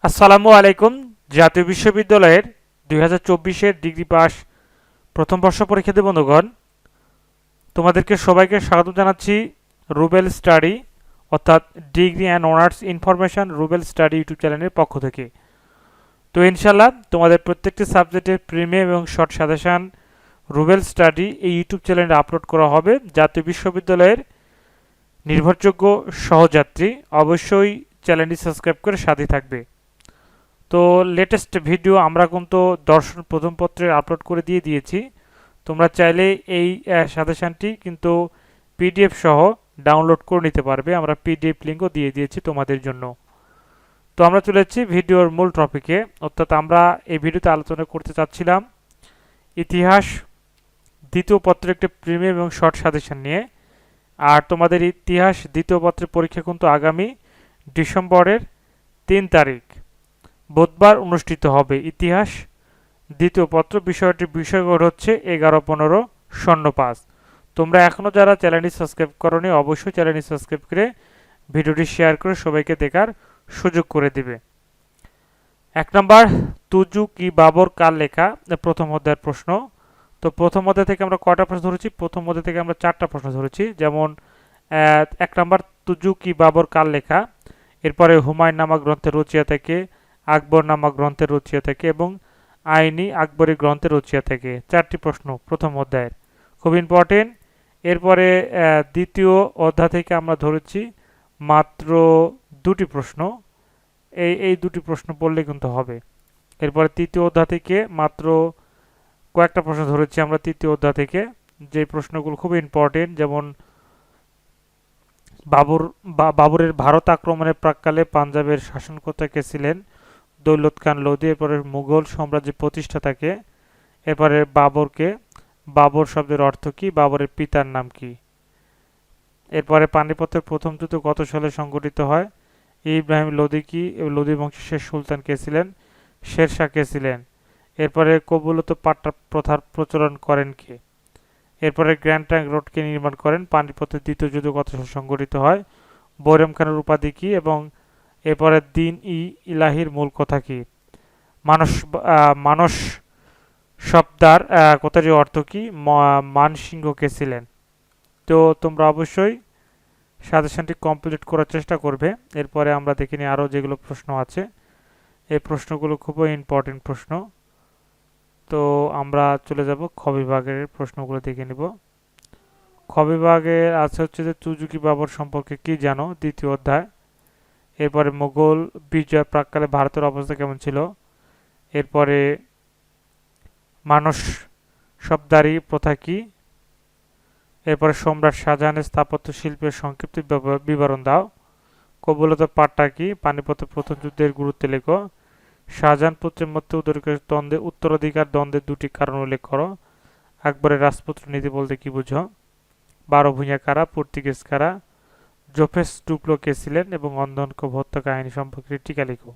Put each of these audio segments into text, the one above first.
আসসালামু আলাইকুম। জাতীয় বিশ্ববিদ্যালয়ের 2024-এর ডিগ্রি পাস প্রথম বর্ষ পরীক্ষার্থী বন্ধুগণ, তোমাদেরকে সবাইকে স্বাগত জানাচ্ছি রুবেল স্টাডি অর্থাৎ degree and honours information Rubel study YouTube চ্যানেলের পক্ষ থেকে। তো ইনশাল্লাহ তোমাদের প্রত্যেকটি সাবজেক্টের প্রিমিয়াম এবং শর্ট সাজেশান রুবেল স্টাডি এই ইউটিউব চ্যানেলে আপলোড করা হবে। জাতীয় বিশ্ববিদ্যালয়ের নির্ভরযোগ্য সহযাত্রী অবশ্যই চ্যানেলটি সাবস্ক্রাইব করে সাথে থাকবে। তো লেটেস্ট ভিডিও আমরা কিন্তু দর্শন প্রথম পত্রে আপলোড করে দিয়েছি। তোমরা চাইলে এই সাজেশনটি কিন্তু পিডিএফ সহ ডাউনলোড করে নিতে পারবে। আমরা পিডিএফ লিঙ্কও দিয়ে দিয়েছি তোমাদের জন্য। তো আমরা চলে যাচ্ছি ভিডিওর মূল টপিকে, অর্থাৎ আমরা এই ভিডিওতে আলোচনা করতে চাচ্ছিলাম ইতিহাস দ্বিতীয় পত্রের একটি প্রিমিয়াম এবং শর্ট সাজেশন নিয়ে। আর তোমাদের ইতিহাস দ্বিতীয় পত্রের পরীক্ষা কিন্তু আগামী ডিসেম্বরের 3 তারিখ বুধবার অনুষ্ঠিত হবে। ইতিহাস দ্বিতীয় পত্র বিষয়টির বিষয়কোড হচ্ছে 11-15-05। তোমরা এখনও যারা চ্যানেলটি সাবস্ক্রাইব করোনি অবশ্যই চ্যানেলটি সাবস্ক্রাইব করে ভিডিওটি শেয়ার করে সবাইকে দেখার সুযোগ করে দিবে। 1 নম্বর, তুজুক ই বাবর কার লেখা? প্রথম অধ্যায়ের প্রশ্ন। তো প্রথম অধ্যায় থেকে আমরা কয়টা প্রশ্ন ধরেছি? প্রথম অধ্যায় থেকে আমরা 4টা প্রশ্ন ধরেছি। যেমন 1 নম্বর, তুজুক ই বাবর কার লেখা? এরপরে হুমায়ুন নামক গ্রন্থের রচয়িতা থেকে, আকবর নামক গ্রন্থের রচয়িতা থেকে এবং আইনি আকবরী গ্রন্থের রচয়িতা থেকে। 4টি প্রশ্ন প্রথম অধ্যায়ের, খুব ইম্পর্টেন্ট। এরপরে দ্বিতীয় অধ্যায় থেকে আমরা ধরেছি মাত্র 2টি প্রশ্ন। এই 2টি প্রশ্ন পড়লে কিন্তু হবে। এরপরে তৃতীয় অধ্যায় থেকে মাত্র কয়েকটা প্রশ্ন ধরেছি আমরা তৃতীয় অধ্যায় থেকে, যে প্রশ্নগুলো খুব ইম্পর্টেন্ট। যেমন বাবরের ভারত আক্রমণের প্রাক্কালে পাঞ্জাবের শাসনকর্তা কে ছিলেন? দৌলত খান লোধি। এরপরে মুঘল সাম্রাজ্যের প্রতিষ্ঠাতাকে। এরপরে বাবর শব্দের অর্থ কি? বাবরের পিতার নাম কি? এরপরে পানিপথের প্রথম যুদ্ধ কত সালে সংঘটিত হয়? ইব্রাহিম লোধি কি? লোধি বংশের শেষ সুলতান কে ছিলেন? শেরশাহ কে ছিলেন? এরপরে কবুলত পাট্টা প্রথার প্রচলন করেন কে? এরপরে গ্র্যান্ড ট্রাঙ্ক রোড কে নির্মাণ করেন? পানিপথের দ্বিতীয় যুদ্ধ কত সালে সংঘটিত হয়? বৈরম খানের উপাধি কি? এবং এরপরে দিন ই ইলাহির মূল কথা কি? মানস শব্দার কথাটির অর্থ কি? মানসিংহ কে ছিলেন? তো তোমরা অবশ্যই সাজেশনটি কমপ্লিট করার চেষ্টা করবে। এরপরে আমরা দেখে নিই আরও যেগুলো প্রশ্ন আছে। এই প্রশ্নগুলো খুবই ইম্পর্টেন্ট প্রশ্ন। তো আমরা চলে যাব খ বিভাগের প্রশ্নগুলো দেখে নিব। খ বিভাগে আছে হচ্ছে যে তুজুকি বাবর সম্পর্কে কি জানো? দ্বিতীয় অধ্যায়। এরপরে মুঘল বিজয় প্রাক্কালে ভারতের অবস্থা কেমন ছিল? এরপরে মানস শব্দারি প্রথা কি? এরপরে সম্রাট শাহজাহানের স্থাপত্য শিল্পের সংক্ষিপ্ত বিবরণ দাও। কবুলত পাট্টা কি? পানিপথের প্রথম যুদ্ধের গুরুত্ব লেখো। শাহজাহান পুত্রের মধ্যে উত্তরাধিকার দ্বন্দ্বের 2টি কারণ উল্লেখ করো। আকবরের রাজপুত্র নীতি বলতে কি বুঝো? 12 ভূঁইয়া কারা? পর্তুগিজ কারা? জোফেস ডুপ্লো কে ছিলেন? এবং অন্ধনকে হত্যা কাহিনী সম্পর্কে টিকা লিখো।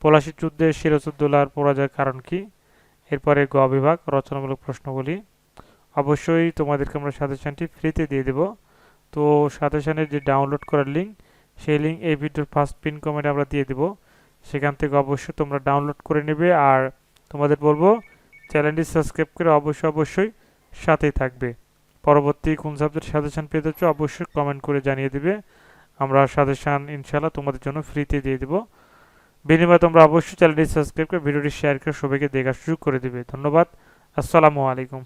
পলাশির যুদ্ধে সিরাজউদ্দৌলার পরাজয়ের কারণ কি? এরপরে গ বিভাগ রচনামূলক প্রশ্নগুলি। অবশ্যই তোমাদেরকে আমরা সাজেশনটি ফ্রিতে দিয়ে দেব। তো সাজেশনের যে ডাউনলোড করার লিঙ্ক, সেই লিঙ্ক এই ভিডিওর ফার্স্ট পিন কমেন্টে আমরা দিয়ে দেব। সেখান থেকে অবশ্যই তোমরা ডাউনলোড করে নেবে। আর তোমাদের বলবো চ্যানেলটি সাবস্ক্রাইব করে অবশ্যই সাথেই থাকবে। পরবর্তী কোন সাবজেক্ট সাজেশন পেতে চাচ্ছ অবশ্যই কমেন্ট করে জানিয়ে দিবে। আমরা সাজেশন ইনশাআল্লাহ তোমাদের জন্য ফ্রিতে দিয়ে দেব। বিনিময়ে তোমরা অবশ্যই চ্যানেলটি সাবস্ক্রাইব করে ভিডিওটি শেয়ার করে সবাইকে দেখার সুযোগ করে দিবে। ধন্যবাদ। আসসালামু আলাইকুম।